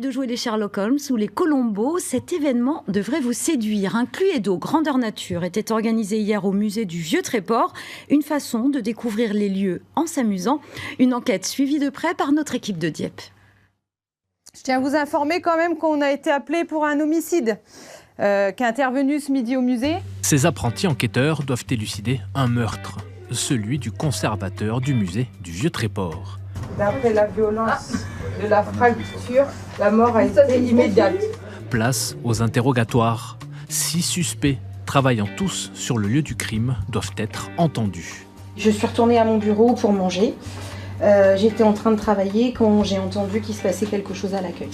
de jouer les Sherlock Holmes ou les Colombo, cet événement devrait vous séduire. Un Cluedo grandeur nature était organisé hier au musée du Vieux Tréport. Une façon de découvrir les lieux en s'amusant. Une enquête suivie de près par notre équipe de Dieppe. Je tiens à vous informer quand même qu'on a été appelé pour un homicide qui est intervenu ce midi au musée. Ces apprentis enquêteurs doivent élucider un meurtre, celui du conservateur du musée du Vieux Tréport. D'après la violence de la fracture, la mort a été immédiate. Place aux interrogatoires. 6 suspects, travaillant tous sur le lieu du crime, doivent être entendus. Je suis retournée à mon bureau pour manger. J'étais en train de travailler quand j'ai entendu qu'il se passait quelque chose à l'accueil.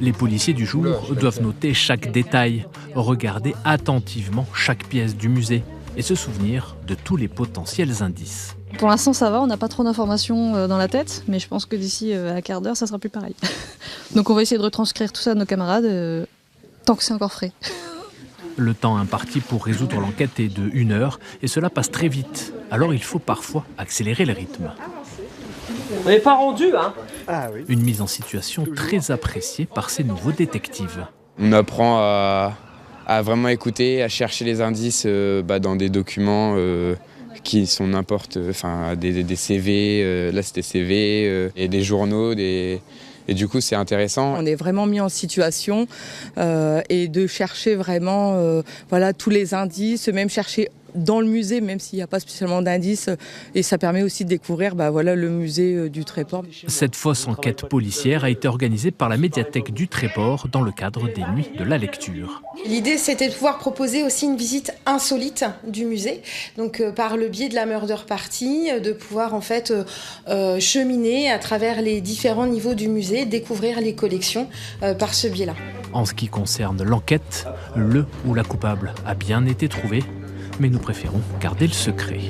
Les policiers du jour doivent noter chaque détail, regarder attentivement chaque pièce du musée et se souvenir de tous les potentiels indices. Pour l'instant ça va, on n'a pas trop d'informations dans la tête, mais je pense que d'ici un quart d'heure ça sera plus pareil. Donc on va essayer de retranscrire tout ça à nos camarades tant que c'est encore frais. Le temps imparti pour résoudre l'enquête est de 1 heure et cela passe très vite. Alors il faut parfois accélérer le rythme. On n'est pas rendu, hein. Ah oui. Une mise en situation très appréciée par ces nouveaux détectives. On apprend à vraiment écouter, à chercher les indices dans des documents qui sont n'importe, des CV, là c'était CV, et des journaux, et du coup c'est intéressant. On est vraiment mis en situation et de chercher vraiment tous les indices, même chercher dans le musée, même s'il n'y a pas spécialement d'indices, et ça permet aussi de découvrir le musée du Tréport. Cette fausse enquête policière a été organisée par la médiathèque du Tréport dans le cadre des Nuits de la lecture. L'idée, c'était de pouvoir proposer aussi une visite insolite du musée, donc par le biais de la Murder Party, de pouvoir en fait cheminer à travers les différents niveaux du musée, découvrir les collections par ce biais-là. En ce qui concerne l'enquête, le ou la coupable a bien été trouvé, mais nous préférons garder le secret.